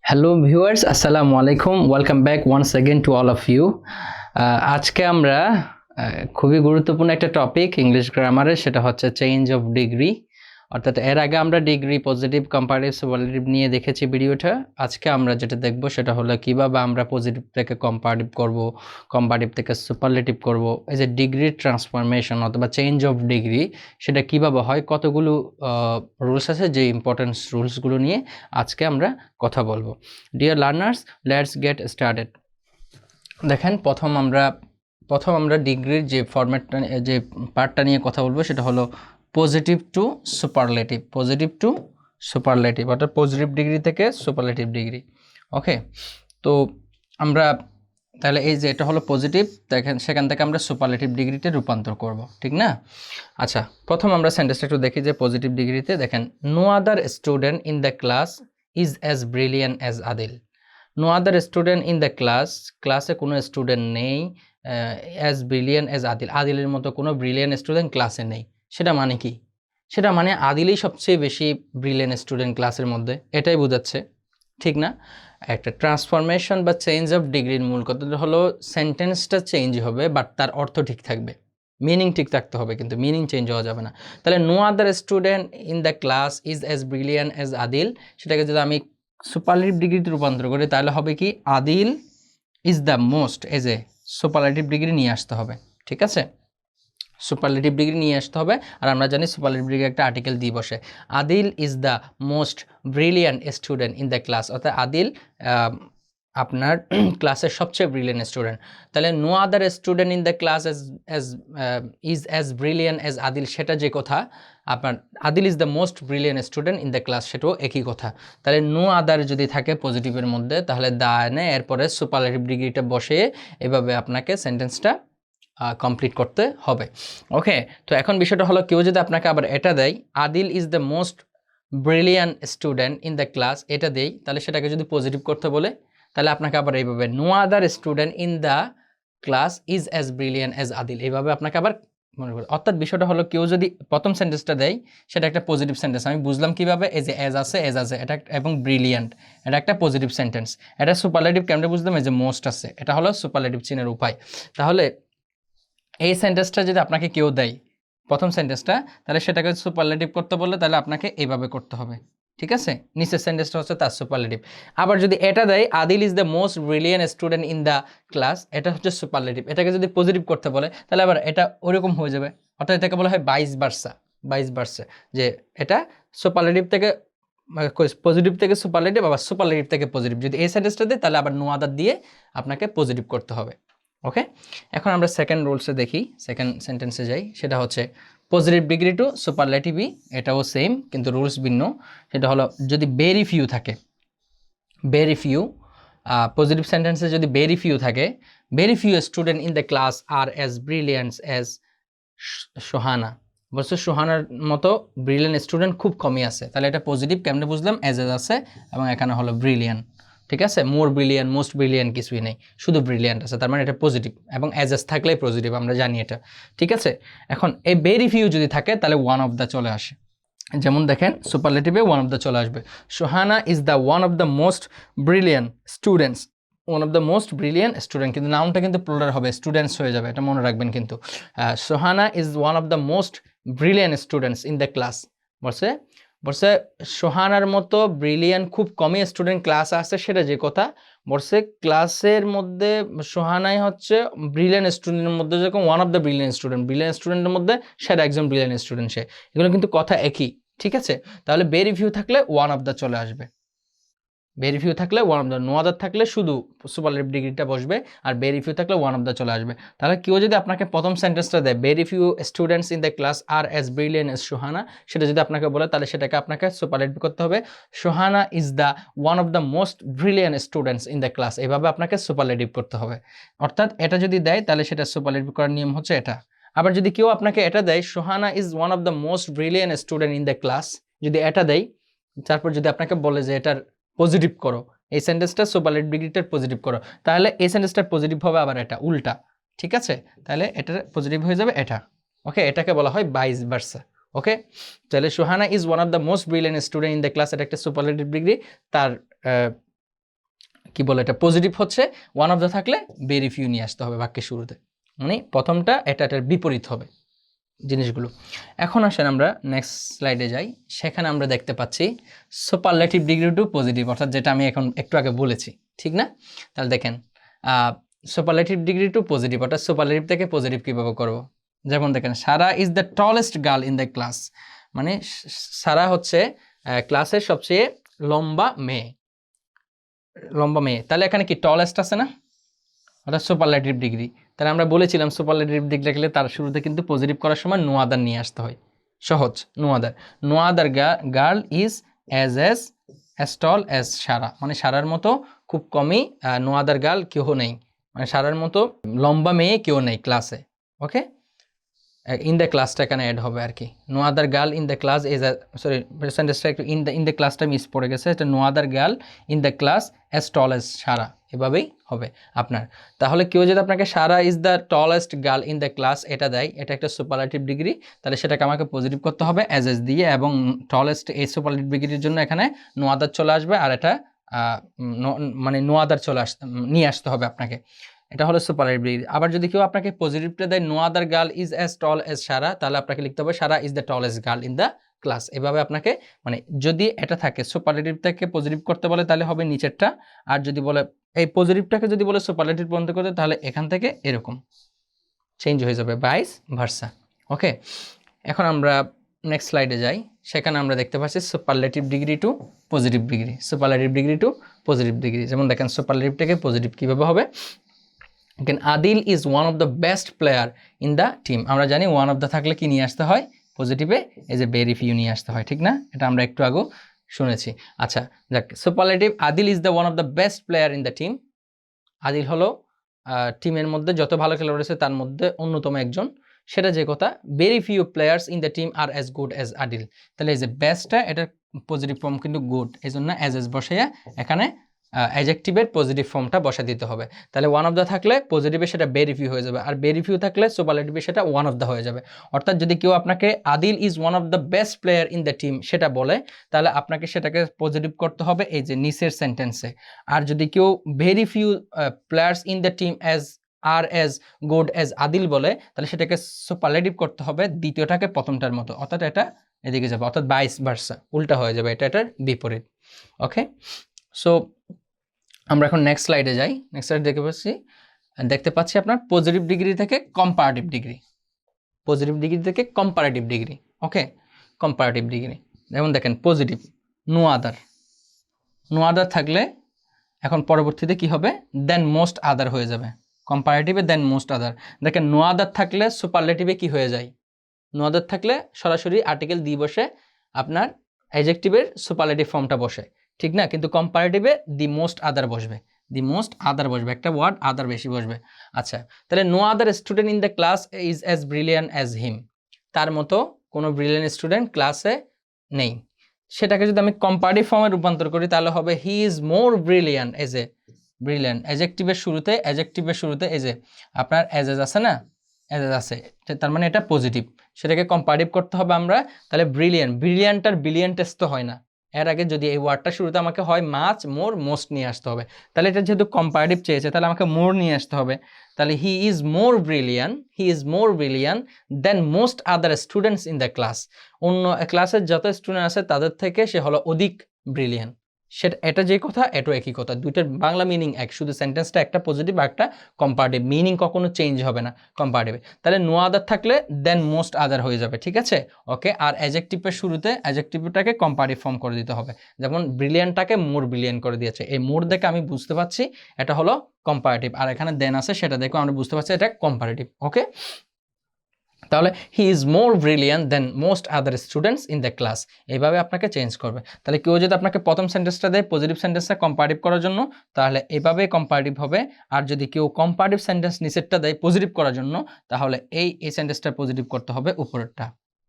Hello viewers, আসসালামু আলাইকুম। Welcome back once again to all of you. আজকে আমরা খুবই গুরুত্বপূর্ণ একটা টপিক ইংলিশ গ্রামারের, সেটা হচ্ছে চেঞ্জ অফ ডিগ্রি। অর্থাৎ এর আগে আমরা ডিগ্রি পজিটিভ, কম্পারেটিভ, সুপারলেটিভ নিয়ে দেখেছি ভিডিওটা। আজকে আমরা যেটা দেখব সেটা হলো কিভাবে আমরা পজিটিভ থেকে কম্পারেটিভ করব, কম্পারেটিভ থেকে সুপারলেটিভ করব। এই যে ডিগ্রির ট্রান্সফরমেশন অথবা চেঞ্জ অফ ডিগ্রি, সেটা কিভাবে হয়, কতগুলো রুলস আছে, যে ইম্পর্টেন্ট রুলসগুলো নিয়ে আজকে আমরা কথা বলবো। Dear learners, let's get started. দেখেন, প্রথম আমরা ডিগ্রির যে ফরম্যাটটা, যে পার্টটা নিয়ে কথা বলবো সেটা হলো positive two superlative. Positive two superlative অর্থাৎ পজিটিভ ডিগ্রি থেকে সুপারলেটিভ ডিগ্রি। ওকে, তো আমরা তাহলে এই যে এটা হলো পজিটিভ, দেখেন সেখান থেকে আমরা সুপারলেটিভ ডিগ্রিতে রূপান্তর করব, ঠিক না? আচ্ছা, প্রথম আমরা সেন্টেন্সটা একটু দেখি যে পজিটিভ ডিগ্রিতে দেখেন, no other student in the class is as brilliant as Adil. No other student in the ক্লাসে কোনো স্টুডেন্ট নেই অ্যাজ ব্রিলিয়ান্ট অ্যাজ আদিল, আদিলের মতো কোনো ব্রিলিয়ান্ট স্টুডেন্ট ক্লাসে নেই। সেটা মানে কি? সেটা মানে আদিলই সবচেয়ে বেশি ব্রিলিয়ান্ট স্টুডেন্ট ক্লাসের মধ্যে, এটাই বোঝাচ্ছে, ঠিক না? একটা ট্রান্সফরমেশন বা চেঞ্জ অফ ডিগ্রির মূল কথা হলো সেন্টেন্সটা চেঞ্জ হবে, বাট তার অর্থ ঠিক থাকবে, মিনিং ঠিক থাকতে হবে, কিন্তু মিনিং চেঞ্জ হওয়া যাবে না। তাহলে no other student in the class is as brilliant as Adil, সেটাকে যদি আমি সুপারলেটিভ ডিগ্রিতে রূপান্তর করি তাহলে হবে কি, Adil is the most, as a superlative degree নিয়ে আসতে হবে, ঠিক আছে? সুপারলেটিভ ডিগ্রি নিয়ে আসতে হবে। আর আমরা জানি সুপারলেটিভ ডিগ্রি একটা আর্টিকেল দিয়ে বসে, Adil is the most brilliant student in the class, অর্থাৎ আদিল আপনার ক্লাসের সবচেয়ে ব্রিলিয়ান্ট স্টুডেন্ট। তাহলে no other student in the class is as brilliant as Adil, সেটা যে কথা, আপনার Adil is the most brilliant student in the class, সেটাও একই কথা। তাহলে নো আদার যদি থাকে পজিটিভের মধ্যে, তাহলে দা এনে এরপরে সুপারলেটিভ ডিগ্রিটা বসে এভাবে আপনাকে সেন্টেন্সটা কমপ্লিট করতে হবে। ওকে, তো এখন বিষয়টা হলো, কেউ যদি আপনাকে আবার এটা দেয়, Adil is the most brilliant student in the class, এটা দেই, তাহলে সেটাকে যদি পজিটিভ করতে বলে, তাহলে আপনাকে আবার এইভাবে no other student in the class is as brilliant as Adil, এইভাবে আপনাকে আবার মনে করবে। অর্থাৎ বিষয়টা হলো, কেউ যদি প্রথম সেন্টেন্সটা দেয় সেটা একটা পজিটিভ সেন্টেন্স, আমি বুঝলাম কিভাবে, এই যে এজ আছে এটা এবং ব্রিলিয়ান্ট, এটা একটা পজিটিভ সেন্টেন্স। এটা সুপারলেটিভ কেমনে বুঝলাম, এই যে মোস্ট আছে, এটা হলো সুপারলেটিভ চিনের উপায়। তাহলে এই সেন্টেন্সটা যদি আপনাকে কেউ দেয় প্রথম সেন্টেন্সটা, তাহলে সেটাকে সুপারলেটিভ করতে বললে তাহলে আপনাকে এইভাবে করতে হবে, ঠিক আছে? নিচের সেন্টেন্সটা হচ্ছে তার সুপারলেটিভ। আবার যদি এটা দেয়, Adil is the most brilliant student in the class, এটা হচ্ছে সুপারলেটিভ, এটাকে যদি পজিটিভ করতে বলে তাহলে আবার এটা ওরকম হয়ে যাবে। অর্থাৎ এটাকে বলা হয় ভাইস ভার্সা, যে এটা সুপারলেটিভ থেকে পজিটিভ থেকে সুপারলেটিভ, আবার সুপারলেটিভ থেকে পজিটিভ। যদি এই সেন্টেন্সটা দেয় তাহলে আবার নো আদার দিয়ে আপনাকে পজিটিভ করতে হবে। ওকে, এখন আমরা সেকেন্ড রুলসে দেখি, সেকেন্ড সেন্টেন্সে যাই, সেটা হচ্ছে পজিটিভ ডিগ্রি টু সুপারলেটিভই, এটাও সেম কিন্তু রুলস ভিন্ন। সেটা হলো, যদি ভেরি ফিউ থাকে, ভেরি ফিউ, পজিটিভ সেন্টেন্সে যদি ভেরি ফিউ থাকে, very few student in the class are as brilliant as Sohana, বলছে সোহানার মতো ব্রিলিয়ান্ট স্টুডেন্ট খুব কমই আছে, তাহলে এটা পজিটিভ কেমনে বুঝলাম, অ্যাজ আছে এবং এখানে হলো ব্রিলিয়ান্ট, ঠিক আছে? মোর ব্রিলিয়ান্ট, মোস্ট ব্রিলিয়ান্ট কিছুই নেই, শুধু ব্রিলিয়ান্ট আছে, তার মানে এটা পজিটিভ, এবং অ্যাজ থাকলেই পজিটিভ, আমরা জানি এটা, ঠিক আছে? এখন এই ভেরি ফিউ যদি থাকে তাহলে ওয়ান অফ দ্য চলে আসে, যেমন দেখেন সুপারলেটিভে ওয়ান অফ দ্য চলে আসবে, Sohana is the one of the most brilliant students, one of the most brilliant student, কিন্তু নাউনটা কিন্তু প্লুরাল হবে, স্টুডেন্টস হয়ে যাবে, এটা মনে রাখবেন কিন্তু। Sohana is one of the most brilliant students in the class, বলছে সোহানার মতো ব্রিলিয়ান্ট খুব কমই স্টুডেন্ট ক্লাস আছে, সেটা যে কথা বলছে, ক্লাসের মধ্যে সোহানাই হচ্ছে ব্রিলিয়ান্ট স্টুডেন্টের মধ্যে, যেরকম ওয়ান অফ দ্য ব্রিলিয়ান্ট স্টুডেন্টের মধ্যে সেটা একজন ব্রিলিয়ান্ট স্টুডেন্ট, সে, এগুলো কিন্তু কথা একই, ঠিক আছে? তাহলে ভেরি ফিউ থাকলে ওয়ান অফ দ্য চলে আসবে, ভেরি ফিউ থাকলে one of the, no other থাকলে শুধু সুপারলেটিভ ডিগ্রিটা বসবে, আর ভেরি ফিউ থাকলে ওয়ান অফ দ্য চলে আসবে। তাহলে কেউ যদি আপনাকে প্রথম সেন্টেন্সটা দেয়, very few students in the class are as brilliant as Sohana, সেটা যদি আপনাকে বলে তাহলে সেটাকে আপনাকে সুপারলেটিভ করতে হবে, Sohana is the one of the most brilliant students in the class, এইভাবে আপনাকে সুপারলেটিভ করতে হবে। অর্থাৎ এটা যদি দেয় তাহলে সেটা সুপারলেটিভ করার নিয়ম হচ্ছে এটা। আবার যদি কেউ আপনাকে এটা দেয়, Sohana is one of the most brilliant student in the class, যদি এটা দেয়, তারপর যদি আপনাকে বলে যে এটার পজিটিভ করো, এই সেন্টেন্সটা সুপারলেটিভ ডিগ্রিটার পজিটিভ করো, তাহলে এই সেন্টেন্সটার পজিটিভ হবে আবার এটা উল্টা, ঠিক আছে? তাহলে এটার পজিটিভ হয়ে যাবে এটা। ওকে, এটাকে বলা হয় ভাইস ভার্সা। ওকে, তাহলে Sohana is one of the most brilliant student in the class, এটা একটা সুপারলেটিভ ডিগ্রি, তার কি বলে এটা পজিটিভ হচ্ছে, ওয়ান অফ দ্য থাকলে ভেরি ফিউ নিয়ে আসতে হবে বাক্যের শুরুতে, মানে প্রথমটা এটার বিপরীত হবে জিনিসগুলো। এখন আসেন আমরা নেক্সট স্লাইডে যাই, সেখানে আমরা দেখতে পাচ্ছি সুপারলেটিভ ডিগ্রি টু পজিটিভ, অর্থাৎ যেটা আমি এখন একটু আগে বলেছি, ঠিক না? তাহলে দেখেন সুপারলেটিভ ডিগ্রি টু পজিটিভ, অর্থাৎ সুপারলেটিভ থেকে পজিটিভ কীভাবে করবো। যেমন দেখেন Sara is the tallest girl in the class, মানে সারা হচ্ছে ক্লাসের সবচেয়ে লম্বা মেয়ে, তাহলে এখানে কি টলেস্ট আছে না, অর্থাৎ সুপারলেটিভ ডিগ্রি। তাহলে আমরা বলেছিলাম সুপারলেটিভ ডিগ্রি লিখলে তার শুরুতে কিন্তু পজিটিভ করার সময় নো আদার নিয়ে আসতে হয়, সহজ। No other girl is as tall as Sara, মানে সারার মতো খুব কমই নো আদার গার্ল কেউ নেই, মানে সারার মতো লম্বা মেয়ে কেউ নেই ক্লাসে। ওকে, ইন দ্য ক্লাসটা এখানে অ্যাড হবে আর কি। No other girl in the class is sorry সেন্টেন্সটা একটু ইন দ্য ক্লাসটা মিস পড়ে গেছে, এটা no other girl in the class as tall as Sara, এভাবেই হবে আপনার। তাহলে কেউ যদি আপনাকে Sara is the tallest girl in the class এটা দেয়, এটা একটা সুপারলেটিভ ডিগ্রি, তাহলে সেটাকে আমাকে পজিটিভ করতে হবে অ্যাজ দিয়ে, এবং টলেস্ট এই সুপারলেটিভ ডিগ্রির জন্য এখানে নো আদার চলে আসবে, আর এটা মানে নো আদার নিয়ে আসতে হবে আপনাকে, এটা হলো সুপারলেটিভ ডিগ্রি। আবার যদি কেউ আপনাকে পজিটিভটা দেয় no other girl is as tall as Sara, তাহলে আপনাকে লিখতে হবে Sara is the tallest girl in the class. এভাবে আপনাকে, মানে যদি এটা থাকে সুপারলেটিভ থেকে পজিটিভ করতে বলে তাহলে হবে নিচেরটা, আর যদি বলে এই পজিটিভটাকে যদি বলে সুপারলেটিভ পর্যন্ত করতে তাহলে এখান থেকে এরকম চেঞ্জ হয়ে যাবে, ভাইস ভার্সা। ওকে, এখন আমরা নেক্সট স্লাইডে যাই, সেখানে আমরা দেখতে পাচ্ছি superlative degree to positive degree, superlative degree to positive degree. যেমন দেখেন সুপারলেটিভ থেকে পজিটিভ কীভাবে হবে। Adil is one of the best player in the team, আমরা জানি ওয়ান অফ দ্য থাকলে কি নিয়ে আসতে হয় পজিটিভে, এই যে ভেরি ফিউ নিয়ে আসতে হয়, ঠিক না? এটা আমরা একটু আগেও শুনেছি। আচ্ছা যাক, superlative Adil is the one of the best player in the team, Adil হলো টিমের মধ্যে যত ভালো খেলোয়াড় রয়েছে তার মধ্যে অন্যতম একজন, সেটা যে কথা। Very few players in the team are as good as Adil, তাহলে এই যে বেস্টটা এটার পজিটিভ ফর্ম কিন্তু গুড, এই জন্য অ্যাজ বসাইয়া এখানে অ্যাডজেক্টিভের পজিটিভ ফর্মটা বসা দিতে হবে। তাহলে ওয়ান অফ দ্য থাকলে পজিটিভে সেটা ভেরি ফিউ হয়ে যাবে, আর ভেরি ফিউ থাকলে সুপারলেটিভে সেটা ওয়ান অফ দ্য হয়ে যাবে। অর্থাৎ যদি কেউ আপনাকে Adil is one of the best player in the team সেটা বলে, তাহলে আপনাকে সেটাকে পজিটিভ করতে হবে এই যে নিচের সেন্টেন্সে। আর যদি কেউ very few players in the team are as good as Adil বলে, তাহলে সেটাকে সুপারলেটিভ করতে হবে দ্বিতীয়টাকে প্রথমটার মতো, অর্থাৎ এটা এদিকে যাবে, অর্থাৎ ভাইস ভার্সা, উল্টা হয়ে যাবে, এটার বিপরীত। ওকে, সো আমরা এখন নেক্সট স্লাইডে যাই। নেক্সট স্লাইড দেখতে পাচ্ছি আপনার পজিটিভ ডিগ্রি থেকে কম্পারেটিভ ডিগ্রি, পজিটিভ ডিগ্রি থেকে কম্পারেটিভ ডিগ্রি। ওকে, কম্পারেটিভ ডিগ্রি যেমন দেখেন পজিটিভ নো আদার থাকলে এখন পরবর্তীতে কি হবে, দেন মোস্ট আদার হয়ে যাবে, কম্পারেটিভে দেন মোস্ট আদার। দেখেন নো আদার থাকলে সুপারলেটিভে কি হয়ে যায়, নো আদার থাকলে সরাসরি আর্টিকেল দিয়ে বসে আপনার অ্যাডজেক্টিভের সুপারলেটিভ ফর্মটা বসে, ঠিক না? কিন্তু কম্পারেটিভে দি মোস্ট আদার বসবে, একটা ওয়ার্ড আদার বেশি বসবে। আচ্ছা, তাহলে no other student in the class is as brilliant as him, তার মতো কোনো ব্রিলিয়ান্ট স্টুডেন্ট ক্লাসে নেই। সেটাকে যদি আমি কম্পারেটিভ ফর্মে রূপান্তর করি তাহলে হবে he is more brilliant as a brilliant, অ্যাডজেক্টিভের শুরুতে এই যে আপনার অ্যাজ আছে না, অ্যাজ আছে, তার মানে এটা পজিটিভ, সেটাকে কম্পারেটিভ করতে হবে আমরা। তাহলে ব্রিলিয়ান্ট আর বিলিয়ন্টেস তো হয় না, এর আগে যদি এই ওয়ার্ডটা শুরুতে আমাকে হয় মাচ মোর মোস্ট নিয়ে আসতে হবে, তাহলে এটা যেহেতু কম্পারেটিভ চেয়েছে তাহলে আমাকে মোর নিয়ে আসতে হবে। তাহলে he is more brilliant than most other students in the class, অন্য ক্লাসের যত স্টুডেন্ট আছে তাদের থেকে সে হলো অধিক ব্রিলিয়ান্ট। সেটা এটা যে কথা এটাও একই কথা, দুইটার বাংলা মিনিং এক, শুধু সেন্টেন্সটা একটা পজিটিভ আর একটা কম্পারেটিভ, মিনিং কখনো চেঞ্জ হবে না কম্পারেটিভে। তাহলে নো আদার থাকলে দেন মোস্ট আদার হয়ে যাবে, ঠিক আছে? ওকে, আর অ্যাডজেক্টিভের শুরুতে অ্যাডজেক্টিভটাকে কম্পারেটিভ ফর্ম করে দিতে হবে, যেমন ব্রিলিয়ান্টটাকে মোর ব্রিলিয়ান্ট করে দিয়েছে, এই মোর দেখে আমি বুঝতে পারছি এটা হলো কম্পারেটিভ, আর এখানে দেন আছে সেটা দেখে আমরা বুঝতে পারছি এটা কম্পারেটিভ। ওকে, তাহলে he is more brilliant than most other students in the class, এইভাবে আপনাকে চেঞ্জ করবে। তাহলে কেউ যদি আপনাকে প্রথম সেন্টেন্সটা দেয় পজিটিভ সেন্টেন্সটা কম্পারেটিভ করার জন্য, তাহলে এইভাবে কম্পারেটিভ হবে। আর যদি কেউ কম্পারেটিভ সেন্টেন্স নিচেরটা দেয় পজিটিভ করার জন্য, তাহলে এই সেন্টেন্সটা পজিটিভ করতে হবে উপরেরটা,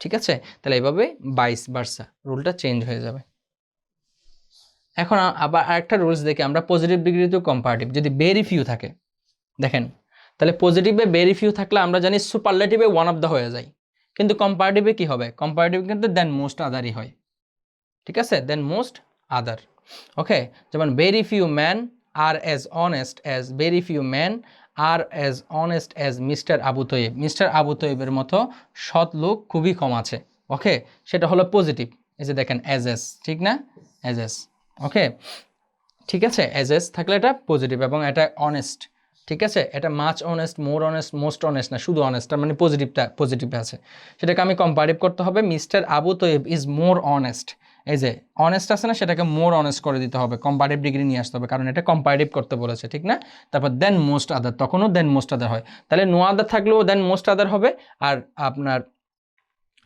ঠিক আছে? তাহলে এইভাবে ভাইস ভার্সা রুলটা চেঞ্জ হয়ে যাবে। এখন আবার আরেকটা রুলস দেখে আমরা পজিটিভ ডিগ্রি টু কম্পারেটিভ, যদি ভেরি ফিউ থাকে, দেখেন তাহলে পজিটিভে ভেরি ফিউ থাকলে আমরা জানি সুপারলেটিভে ওয়ান অফ দ্য হয়ে যায়, কিন্তু কম্পারেটিভে কি হবে, কম্পারেটিভ কিন্তু দেন মোস্ট আদারই হয়, ঠিক আছে? দেন মোস্ট আদার। ওকে, যেমন very few man are as honest as very few man are as honest as Mister Abu Taiyab. Mister Abu তৈয়বের মতো সৎ লোক খুবই কম আছে। ওকে, সেটা হলো পজিটিভ। এই যে দেখেন অ্যাজ এস, ঠিক না? অ্যাজ এস, ওকে, ঠিক আছে। অ্যাজ এস থাকলে এটা পজিটিভ এবং এটা অনেস্ট, ঠিক আছে। এটা মাচ অনেস্ট, মোর অনেস্ট, মোস্ট অনেস্ট না, শুধু অনেস্ট, তার মানে পজিটিভটা পজিটিভ আছে। সেটাকে আমি কম্পারেটিভ করতে হবে। Mister Abu Taiyab is more honest. এই যে অনেস্ট আছে না, সেটাকে মোর অনেস্ট করে দিতে হবে, কম্পারেটিভ ডিগ্রি নিয়ে আসতে হবে, কারণ এটা কম্পারেটিভ করতে বলেছে, ঠিক না? তারপর দেন মোস্ট আদার, তখনও দেন মোস্ট আদার হয়। তাহলে নো আদার থাকলেও দেন মোস্ট আদার হবে, আর আপনার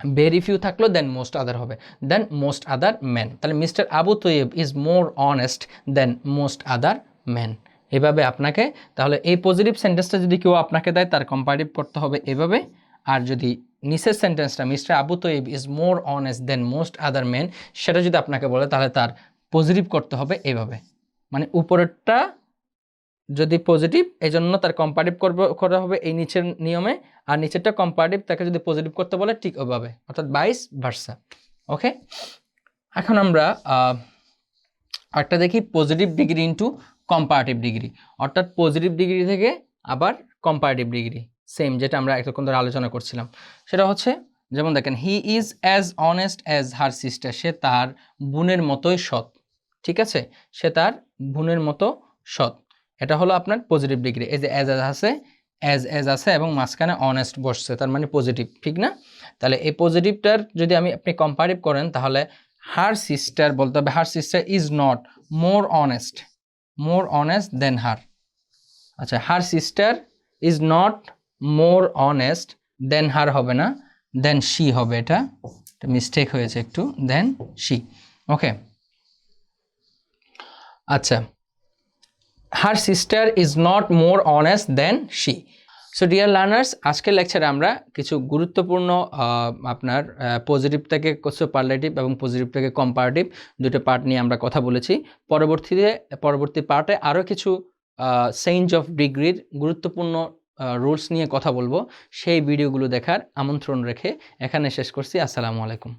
ভেরি ফিউ থাকলেও দেন মোস্ট আদার হবে, দেন মোস্ট আদার ম্যান। তাহলে mister Abu Taiyab is more honest than most other man. এভাবে আপনাকে, তাহলে এই পজিটিভ সেন্টেন্সটা যদি কেউ আপনাকে দেয় তার কম্পারেটিভ করতে হবে এভাবে। আর যদি নিচের সেন্টেন্সটা mister Abu Taiyab is more honest than most other man, সেটা যদি আপনাকে বলে তাহলে তার পজিটিভ করতে হবে এভাবে। মানে উপরেরটা যদি পজিটিভ, এই জন্য তার কম্পারেটিভ করা হবে এই নিচের নিয়মে, আর নিচেরটা কম্পারেটিভ, তাকে যদি পজিটিভ করতে বলে ঠিক ওভাবে, অর্থাৎ ভাইস ভার্সা। ওকে, এখন আমরা একটা দেখি positive degree into comparative degree, অর্থাৎ পজিটিভ ডিগ্রি থেকে আবার কম্পারেটিভ ডিগ্রি, সেম যেটা আমরা এতক্ষণ ধরে আলোচনা করছিলাম। সেটা হচ্ছে যেমন দেখেন, he is as honest as her sister, সে তার বোনের মতোই সৎ, ঠিক আছে, সে তার বোনের মতো সৎ। এটা হলো আপনার পজিটিভ ডিগ্রি। এই যে অ্যাজ আছে, অ্যাজ আছে এবং মাঝখানে অনেস্ট বসছে, তার মানে পজিটিভ, ঠিক না? তাহলে এই পজিটিভটার যদি আপনি কম্পারেটিভ করেন তাহলে হার সিস্টার বলতে হবে, her sister is not more honest than her. আচ্ছা, her sister is not more honest than her হবে না, দেন শি হবে। এটা মিস্টেক হয়েছে একটু, দেন শি। ওকে, আচ্ছা, her sister is not more honest than she. So dear learners, আজকের লেকচারে আমরা কিছু গুরুত্বপূর্ণ আপনার পজিটিভ থেকে সুপারলেটিভ এবং পজিটিভ থেকে কম্পারেটিভ দুটো পার্ট নিয়ে আমরা কথা বলেছি। পরবর্তী পার্টে আরও কিছু চেঞ্জ অফ ডিগ্রির গুরুত্বপূর্ণ রুলস নিয়ে কথা বলবো। সেই ভিডিওগুলো দেখার আমন্ত্রণ রেখে এখানে শেষ করছি। আসসালামু আলাইকুম।